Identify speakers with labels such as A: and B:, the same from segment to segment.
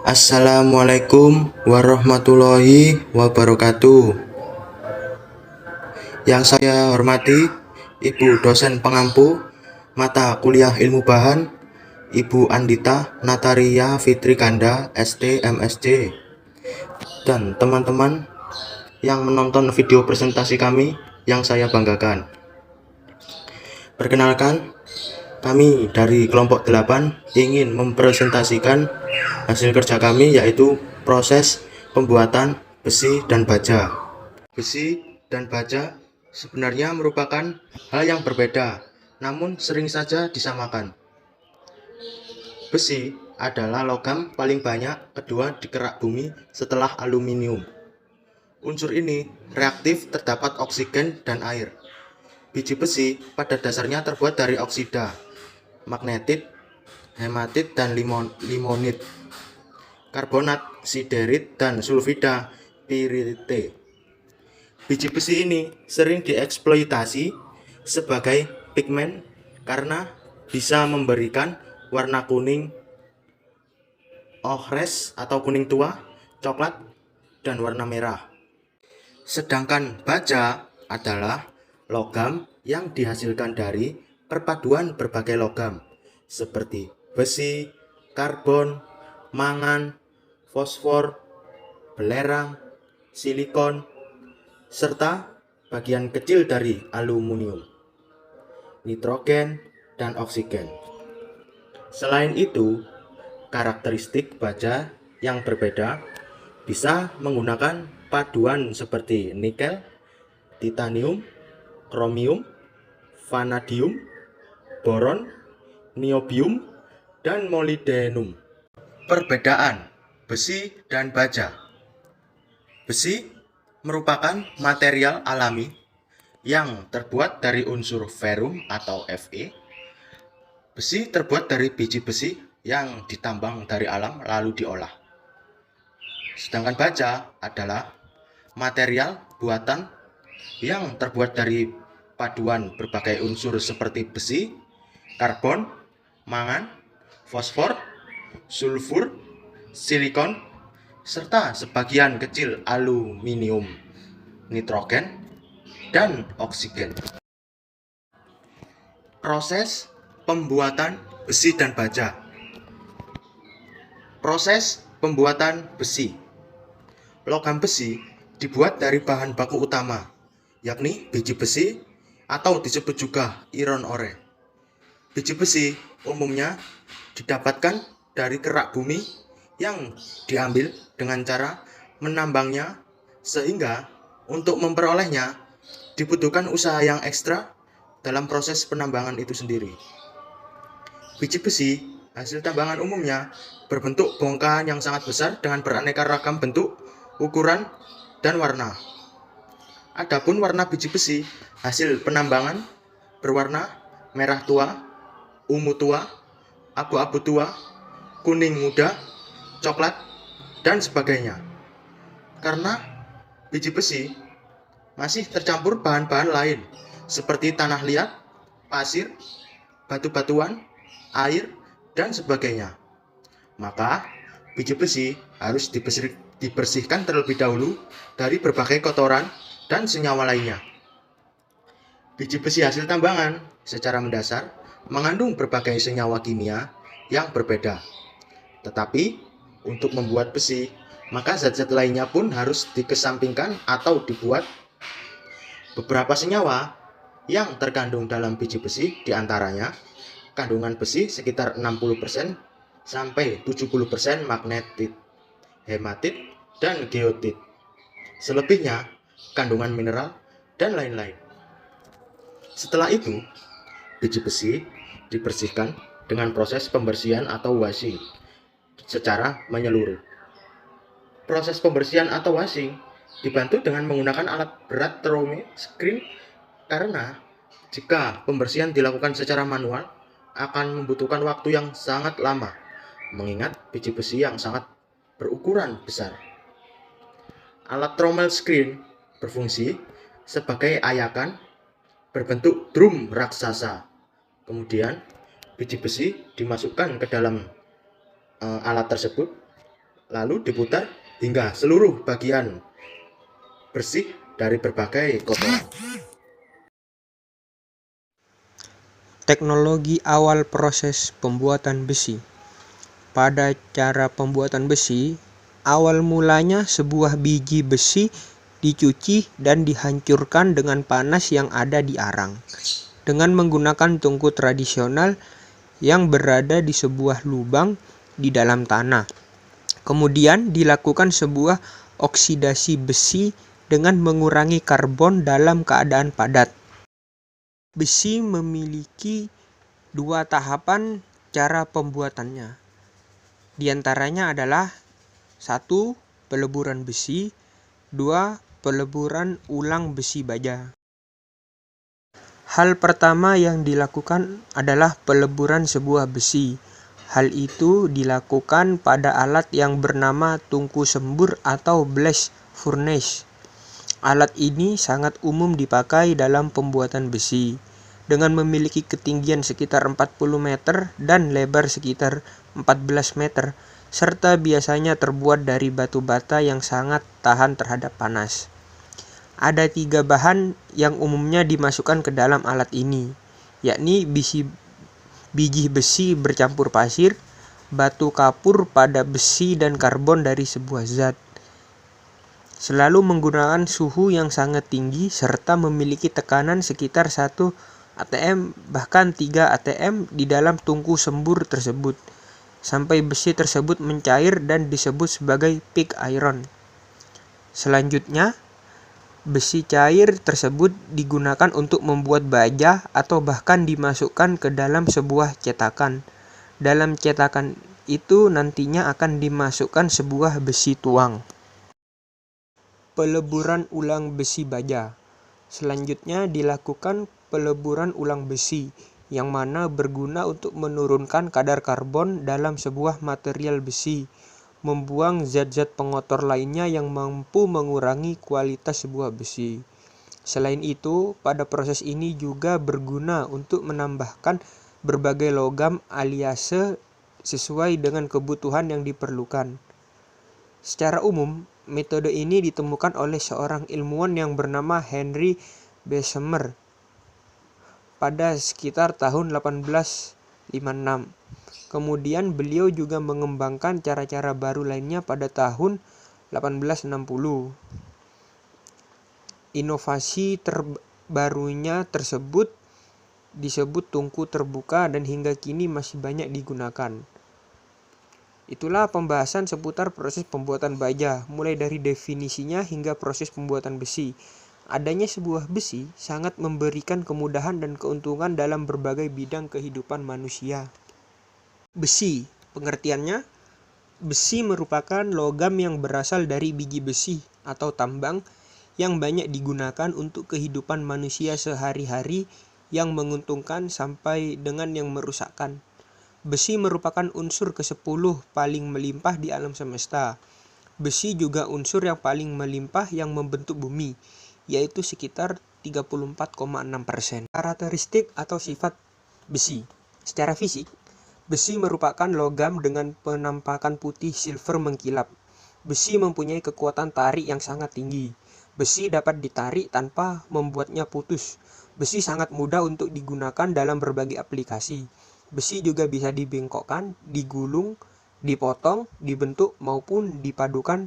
A: Assalamualaikum warahmatullahi wabarakatuh. Yang saya hormati Ibu dosen pengampu mata kuliah ilmu bahan, Ibu Andita Nataria Fitri Kanda, ST MSc, dan teman-teman yang menonton video presentasi kami yang saya banggakan. Perkenalkan, kami dari kelompok 8 ingin mempresentasikan hasil kerja kami, yaitu proses pembuatan besi dan baja. Besi dan baja sebenarnya merupakan hal yang berbeda, namun sering saja disamakan. Besi adalah logam paling banyak kedua di kerak bumi setelah aluminium. Unsur ini reaktif terdapat oksigen dan air. Biji besi pada dasarnya terbuat dari oksida, magnetit, hematit, dan limonit, karbonat, siderit, dan sulfida pirite. Biji besi ini sering dieksploitasi sebagai pigmen karena bisa memberikan warna kuning ochres atau kuning tua, coklat, dan warna merah. Sedangkan baja adalah logam yang dihasilkan dari perpaduan berbagai logam seperti besi, karbon, mangan, fosfor, belerang, silikon, serta bagian kecil dari aluminium, nitrogen, dan oksigen. Selain itu, karakteristik baja yang berbeda bisa menggunakan paduan seperti nikel, titanium, kromium, vanadium, boron, niobium, dan molybdenum. Perbedaan besi dan baja. Besi merupakan material alami yang terbuat dari unsur ferum atau Fe. Besi terbuat dari biji besi yang ditambang dari alam lalu diolah. Sedangkan baja adalah material buatan yang terbuat dari paduan berbagai unsur seperti besi, karbon, mangan, fosfor, sulfur, silikon, serta sebagian kecil aluminium, nitrogen, dan oksigen. Proses pembuatan besi dan baja. Proses pembuatan besi. Logam besi dibuat dari bahan baku utama, yakni biji besi atau disebut juga iron ore. Biji besi umumnya didapatkan dari kerak bumi yang diambil dengan cara menambangnya, sehingga untuk memperolehnya dibutuhkan usaha yang ekstra dalam proses penambangan itu sendiri. Biji besi hasil tambangan umumnya berbentuk bongkahan yang sangat besar dengan beraneka ragam bentuk, ukuran, dan warna. Adapun warna biji besi hasil penambangan berwarna merah tua, ungu tua, abu-abu tua, kuning muda, coklat, dan sebagainya. Karena biji besi masih tercampur bahan-bahan lain seperti tanah liat, pasir, batu-batuan, air, dan sebagainya, maka biji besi harus dibersihkan terlebih dahulu dari berbagai kotoran dan senyawa lainnya. Biji besi hasil tambangan secara mendasar mengandung berbagai senyawa kimia yang berbeda. Tetapi untuk membuat besi, maka zat-zat lainnya pun harus dikesampingkan atau dibuat. Beberapa senyawa yang terkandung dalam biji besi diantaranya kandungan besi sekitar 60% sampai 70% magnetit, hematit, dan geotit. Selebihnya kandungan mineral dan lain-lain. Setelah itu, biji besi dibersihkan dengan proses pembersihan atau washing secara menyeluruh. Proses pembersihan atau washing dibantu dengan menggunakan alat berat thermal screen karena jika pembersihan dilakukan secara manual akan membutuhkan waktu yang sangat lama, mengingat biji besi yang sangat berukuran besar. Alat trommel screen berfungsi sebagai ayakan berbentuk drum raksasa. Kemudian biji besi dimasukkan ke dalam alat tersebut lalu diputar hingga seluruh bagian bersih dari berbagai kotoran.
B: Teknologi awal proses pembuatan besi. Pada cara pembuatan besi, awal mulanya sebuah biji besi dicuci dan dihancurkan dengan panas yang ada di arang, dengan menggunakan tungku tradisional yang berada di sebuah lubang di dalam tanah. Kemudian dilakukan sebuah oksidasi besi dengan mengurangi karbon dalam keadaan padat. Besi memiliki 2 tahapan cara pembuatannya. Di antaranya adalah 1. Peleburan besi, 2. Peleburan ulang besi baja. Hal pertama yang dilakukan adalah peleburan sebuah besi. Hal itu dilakukan pada alat yang bernama tungku sembur atau blast furnace. Alat ini sangat umum dipakai dalam pembuatan besi, dengan memiliki ketinggian sekitar 40 meter dan lebar sekitar 14 meter, serta biasanya terbuat dari batu bata yang sangat tahan terhadap panas. Ada 3 bahan yang umumnya dimasukkan ke dalam alat ini, yakni biji besi bercampur pasir, batu kapur pada besi dan karbon dari sebuah zat. Selalu menggunakan suhu yang sangat tinggi serta memiliki tekanan sekitar 1 atm bahkan 3 atm di dalam tungku sembur tersebut, sampai besi tersebut mencair dan disebut sebagai pig iron. Selanjutnya, besi cair tersebut digunakan untuk membuat baja atau bahkan dimasukkan ke dalam sebuah cetakan. Dalam cetakan itu nantinya akan dimasukkan sebuah besi tuang. Peleburan ulang besi baja. Selanjutnya dilakukan peleburan ulang besi, yang mana berguna untuk menurunkan kadar karbon dalam sebuah material besi, membuang zat-zat pengotor lainnya yang mampu mengurangi kualitas sebuah besi. Selain itu, pada proses ini juga berguna untuk menambahkan berbagai logam aliase sesuai dengan kebutuhan yang diperlukan. Secara umum, metode ini ditemukan oleh seorang ilmuwan yang bernama Henry Bessemer pada sekitar tahun 1856. Kemudian beliau juga mengembangkan cara-cara baru lainnya pada tahun 1860. Inovasi terbarunya tersebut disebut tungku terbuka dan hingga kini masih banyak digunakan. Itulah pembahasan seputar proses pembuatan baja, mulai dari definisinya hingga proses pembuatan besi. Adanya sebuah besi sangat memberikan kemudahan dan keuntungan dalam berbagai bidang kehidupan manusia. Besi, pengertiannya, besi merupakan logam yang berasal dari biji besi atau tambang yang banyak digunakan untuk kehidupan manusia sehari-hari, yang menguntungkan sampai dengan yang merusakkan. Besi merupakan unsur ke-10 paling melimpah di alam semesta. Besi juga unsur yang paling melimpah yang membentuk bumi, yaitu sekitar 34,6%. Karakteristik atau sifat besi. Secara fisik, besi merupakan logam dengan penampakan putih silver mengkilap. Besi mempunyai kekuatan tarik yang sangat tinggi. Besi dapat ditarik tanpa membuatnya putus. Besi sangat mudah untuk digunakan dalam berbagai aplikasi. Besi juga bisa dibengkokkan, digulung, dipotong, dibentuk, maupun dipadukan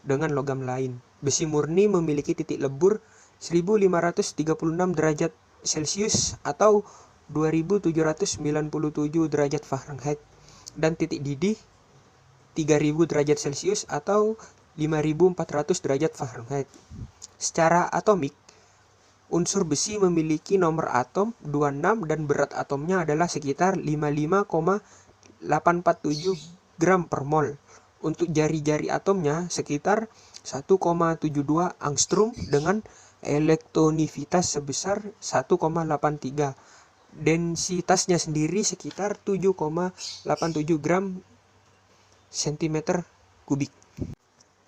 B: dengan logam lain. Besi murni memiliki titik lebur 1536 derajat Celcius atau 2797 derajat Fahrenheit dan titik didih 3000 derajat Celcius atau 5400 derajat Fahrenheit. Secara atomik, unsur besi memiliki nomor atom 26 dan berat atomnya adalah sekitar 55,847 gram per mol. Untuk jari-jari atomnya sekitar 1,72 angstrom dengan elektronivitas sebesar 1,83. Densitasnya sendiri sekitar 7,87 gram cm kubik.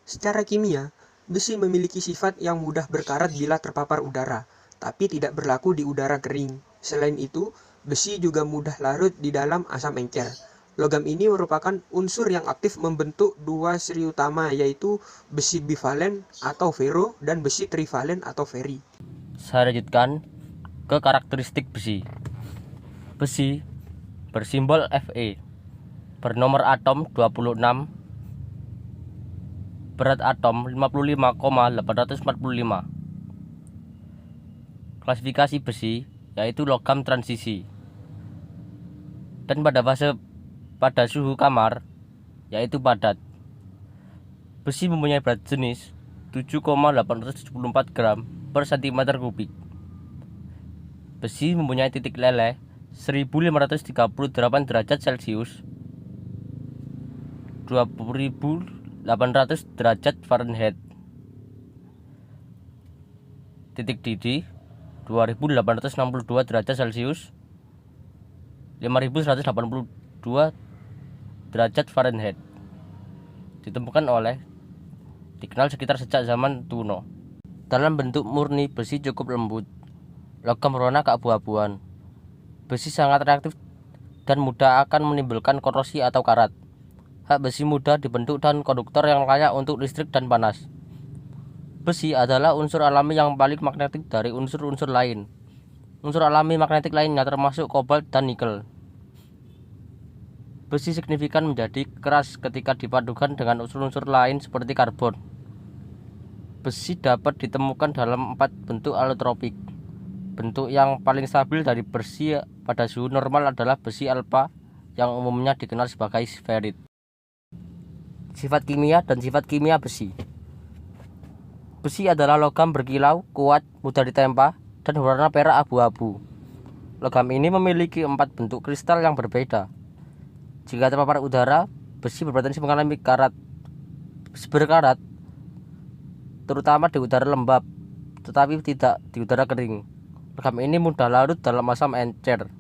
B: Secara kimia, besi memiliki sifat yang mudah berkarat bila terpapar udara, tapi tidak berlaku di udara kering. Selain itu, besi juga mudah larut di dalam asam encer. Logam ini merupakan unsur yang aktif membentuk dua seri utama, yaitu besi bivalen atau ferro dan besi trivalen atau feri.
C: Saya lanjutkan ke karakteristik besi. Besi bersimbol Fe, bernomor atom 26, berat atom 55,845. Klasifikasi besi yaitu logam transisi. Dan pada suhu kamar yaitu padat. Besi mempunyai berat jenis 7,874 gram per cm kubik. Besi mempunyai titik leleh 1538 derajat Celcius, 20.800 derajat Fahrenheit. Titik didih 2.862 derajat Celcius, 5.182 derajat Fahrenheit. Ditemukan dikenal sekitar sejak zaman kuno. Dalam bentuk murni, besi cukup lembut, logam berwarna keabu-abuan. Besi sangat reaktif dan mudah akan menimbulkan korosi atau karat. Hak besi mudah dibentuk dan konduktor yang layak untuk listrik dan panas. Besi adalah unsur alami yang paling magnetik dari unsur-unsur lain. Unsur alami magnetik lainnya termasuk kobalt dan nikel. Besi signifikan menjadi keras ketika dipadukan dengan unsur-unsur lain seperti karbon. Besi dapat ditemukan dalam 4 bentuk alotropik. Bentuk yang paling stabil dari besi pada suhu normal adalah besi alfa yang umumnya dikenal sebagai ferit. Sifat kimia dan sifat kimia besi. Besi adalah logam berkilau, kuat, mudah ditempa, dan berwarna perak abu-abu. Logam ini memiliki 4 bentuk kristal yang berbeda. Jika terpapar udara, besi berpotensi mengalami berkarat, terutama di udara lembab, tetapi tidak di udara kering. Logam ini mudah larut dalam asam encer.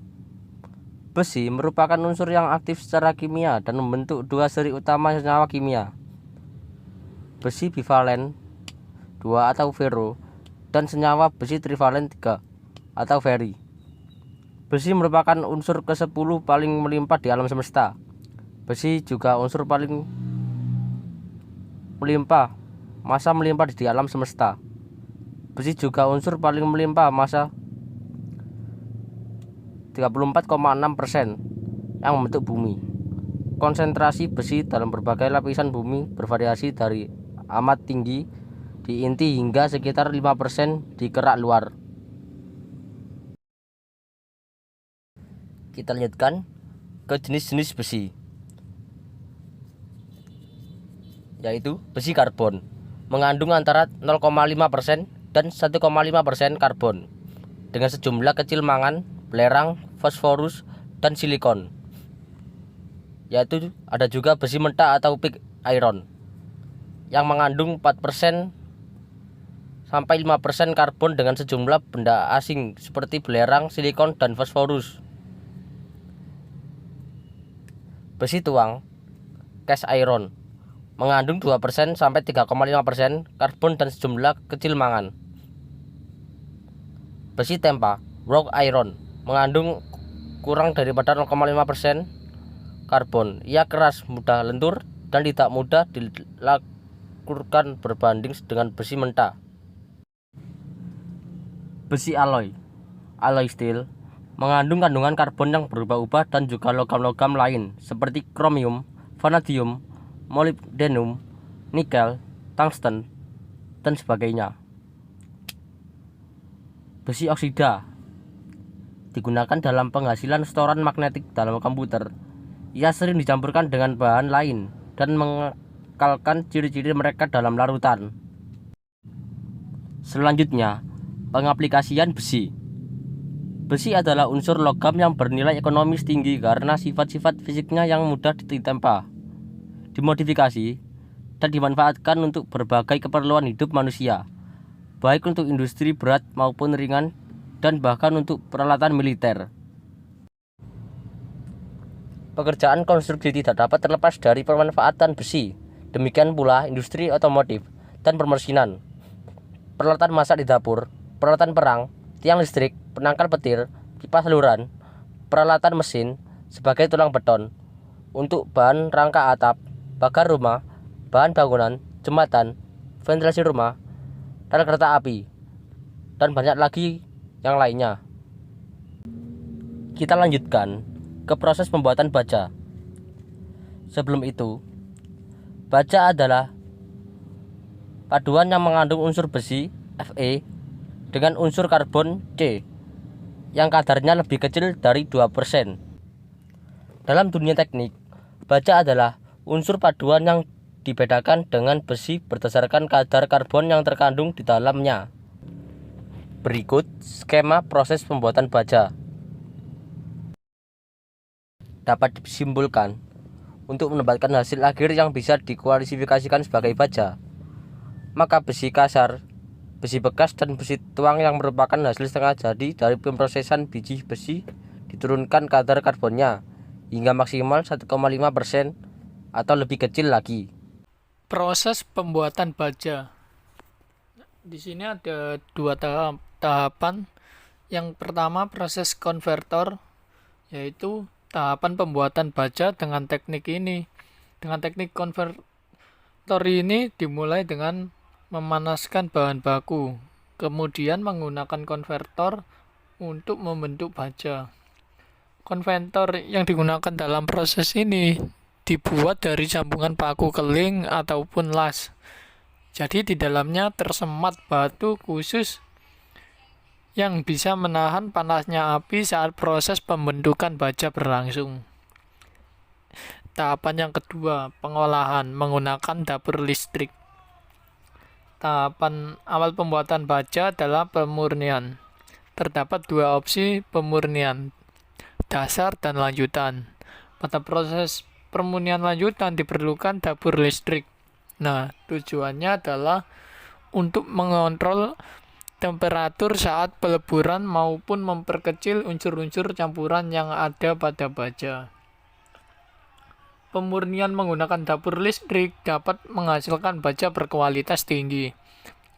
C: Besi merupakan unsur yang aktif secara kimia dan membentuk 2 seri utama senyawa kimia. Besi bivalen 2 atau ferro dan senyawa besi trivalen 3 atau feri. Besi merupakan unsur ke-10 paling melimpah di alam semesta. Besi juga unsur paling melimpah massa melimpah di alam semesta. Besi juga unsur paling melimpah massa 34,6% yang membentuk bumi. Konsentrasi besi dalam berbagai lapisan bumi bervariasi dari amat tinggi di inti hingga sekitar 5% di kerak luar. Kita lanjutkan ke jenis-jenis besi, yaitu besi karbon, mengandung antara 0,5% dan 1,5% karbon, dengan sejumlah kecil mangan, belerang, fosforus, dan silikon. Yaitu ada juga besi mentah atau pig iron, yang mengandung 4% sampai 5% karbon dengan sejumlah benda asing seperti belerang, silikon, dan fosforus. Besi tuang, cast iron, mengandung 2% sampai 3,5% karbon dan sejumlah kecil mangan. Besi tempa, wrought iron, mengandung kurang daripada 0,5% karbon. Ia keras, mudah lentur, dan tidak mudah dilakurkan berbanding dengan besi mentah. Besi alloy steel, mengandung kandungan karbon yang berubah-ubah dan juga logam-logam lain seperti kromium, vanadium, molybdenum, nikel, tungsten, dan sebagainya. Besi oksida digunakan dalam penghasilan setoran magnetik dalam komputer. Ia sering dicampurkan dengan bahan lain dan mengekalkan ciri-ciri mereka dalam larutan. Selanjutnya, pengaplikasian besi. Besi adalah unsur logam yang bernilai ekonomis tinggi karena sifat-sifat fisiknya yang mudah ditempa, dimodifikasi, dan dimanfaatkan untuk berbagai keperluan hidup manusia, baik untuk industri berat maupun ringan, dan bahkan untuk peralatan militer. Pekerjaan konstruksi tidak dapat terlepas dari pemanfaatan besi. Demikian pula industri otomotif dan permesinan, peralatan masak di dapur, peralatan perang, tiang listrik, penangkal petir, pipa saluran, peralatan mesin sebagai tulang beton, untuk bahan rangka atap, pagar rumah, bahan bangunan, jembatan, ventilasi rumah, rel kereta api, dan banyak lagi yang lainnya. Kita lanjutkan ke proses pembuatan baja. Sebelum itu, baja adalah paduan yang mengandung unsur besi Fe dengan unsur karbon C yang kadarnya lebih kecil dari 2%. Dalam dunia teknik, baja adalah unsur paduan yang dibedakan dengan besi berdasarkan kadar karbon yang terkandung di dalamnya. Berikut skema proses pembuatan baja. Dapat disimpulkan, untuk mendapatkan hasil akhir yang bisa dikualifikasikan sebagai baja, maka besi kasar, besi bekas, dan besi tuang yang merupakan hasil setengah jadi dari pemrosesan biji besi diturunkan kadar karbonnya hingga maksimal 1,5% atau lebih kecil lagi.
D: Proses pembuatan baja. Di sini ada dua tahapan. Yang pertama proses konvertor, yaitu tahapan pembuatan baja dengan teknik ini. Dengan teknik konvertor ini dimulai dengan memanaskan bahan baku, kemudian menggunakan konvertor untuk membentuk baja. Konvertor yang digunakan dalam proses ini dibuat dari sambungan paku keling ataupun las. Jadi di dalamnya tersemat batu khusus yang bisa menahan panasnya api saat proses pembentukan baja berlangsung. Tahapan yang kedua, pengolahan menggunakan dapur listrik. Tahapan awal pembuatan baja adalah pemurnian. Terdapat dua opsi pemurnian, dasar dan lanjutan. Pada proses pemurnian lanjutan diperlukan dapur listrik. Nah, tujuannya adalah untuk mengontrol temperatur saat peleburan maupun memperkecil unsur-unsur campuran yang ada pada baja. Pemurnian menggunakan dapur listrik dapat menghasilkan baja berkualitas tinggi.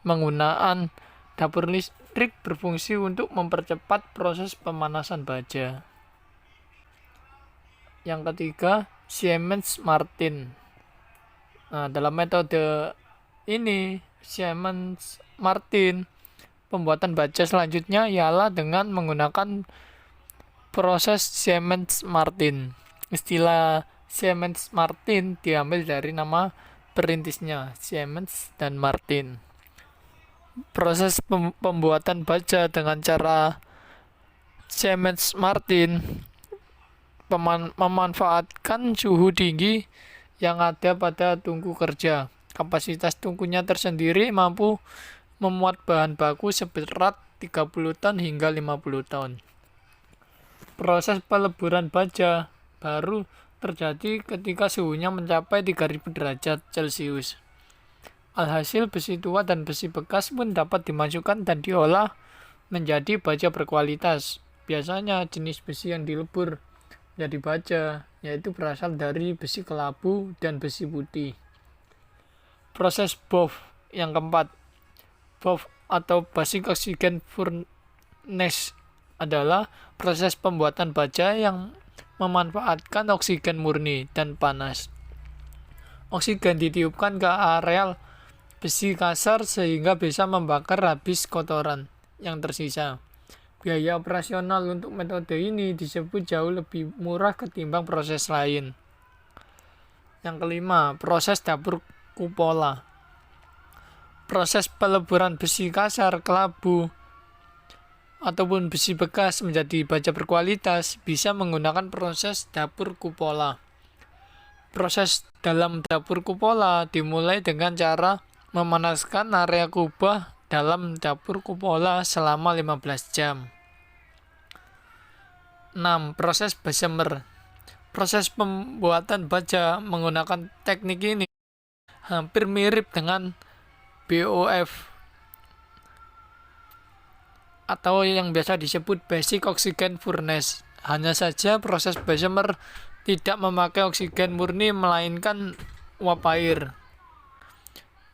D: Penggunaan dapur listrik berfungsi untuk mempercepat proses pemanasan baja. Yang ketiga, Siemens Martin. Nah, dalam metode ini, Siemens Martin, pembuatan baja selanjutnya ialah dengan menggunakan proses Siemens Martin. Istilah Siemens Martin diambil dari nama perintisnya, Siemens dan Martin. Proses pembuatan baja dengan cara Siemens Martin memanfaatkan suhu tinggi yang ada pada tungku kerja. Kapasitas tungkunya tersendiri mampu memuat bahan baku seberat 30 ton hingga 50 ton. Proses peleburan baja baru terjadi ketika suhunya mencapai 3000 derajat Celcius. Alhasil besi tua dan besi bekas pun dapat dimasukkan dan diolah menjadi baja berkualitas. Biasanya jenis besi yang dilebur jadi baja yaitu berasal dari besi kelabu dan besi putih. Proses BOF yang keempat, BOF atau Basic Oxygen Furnace adalah proses pembuatan baja yang memanfaatkan oksigen murni dan panas. Oksigen ditiupkan ke areal besi kasar sehingga bisa membakar habis kotoran yang tersisa. Biaya operasional untuk metode ini disebut jauh lebih murah ketimbang proses lain. Yang kelima, proses dapur kupola. Proses peleburan besi kasar, kelabu, ataupun besi bekas menjadi baja berkualitas bisa menggunakan proses dapur kupola. Proses dalam dapur kupola dimulai dengan cara memanaskan area kubah dalam dapur kupola selama 15 jam. 6. Proses Bessemer. Proses pembuatan baja menggunakan teknik ini hampir mirip dengan BOF atau yang biasa disebut Basic Oxygen Furnace. Hanya saja proses Bessemer tidak memakai oksigen murni melainkan uap air.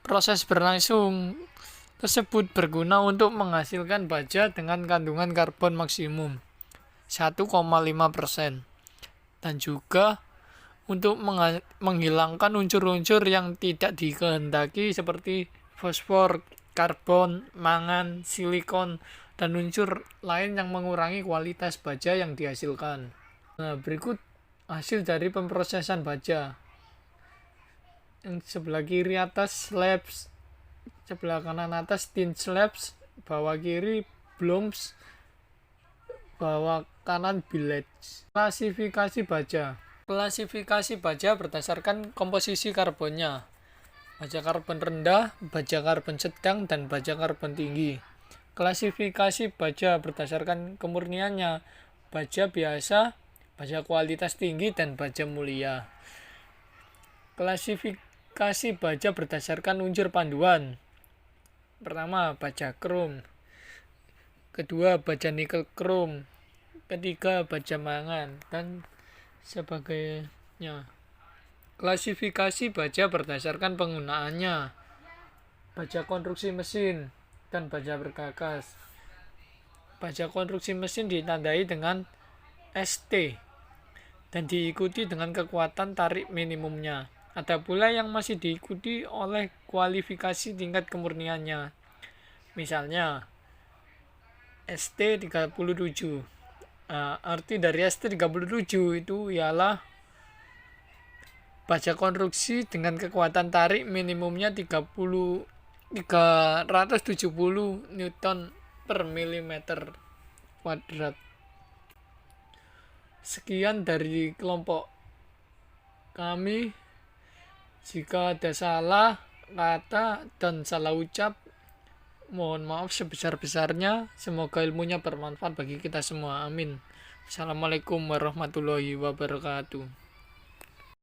D: Proses berlangsung tersebut berguna untuk menghasilkan baja dengan kandungan karbon maksimum 1,5% dan juga untuk menghilangkan unsur-unsur yang tidak dikehendaki seperti fosfor, karbon, mangan, silikon, dan unsur lain yang mengurangi kualitas baja yang dihasilkan. Nah, berikut hasil dari pemrosesan baja. Yang sebelah kiri atas slabs, sebelah kanan atas thin slabs, bawah kiri blooms, bawah kanan billets. Klasifikasi baja. Klasifikasi baja berdasarkan komposisi karbonnya. Baja karbon rendah, baja karbon sedang, dan baja karbon tinggi. Klasifikasi baja berdasarkan kemurniannya. Baja biasa, baja kualitas tinggi, dan baja mulia. Klasifikasi baja berdasarkan unsur panduan. Pertama, baja krom. Kedua, baja nikel krom. Ketiga, baja mangan, dan sebagainya. Klasifikasi baja berdasarkan penggunaannya. Baja konstruksi mesin dan baja bergagas. Baja konstruksi mesin ditandai dengan ST dan diikuti dengan kekuatan tarik minimumnya. Ada pula yang masih diikuti oleh kualifikasi tingkat kemurniannya. Misalnya ST 37. Arti dari ST 37 itu ialah baja konstruksi dengan kekuatan tarik minimumnya 370 Newton per milimeter kuadrat. Sekian dari kelompok kami. Jika ada salah kata dan salah ucap, mohon maaf sebesar-besarnya. Semoga ilmunya bermanfaat bagi kita semua. Amin. Assalamualaikum warahmatullahi wabarakatuh.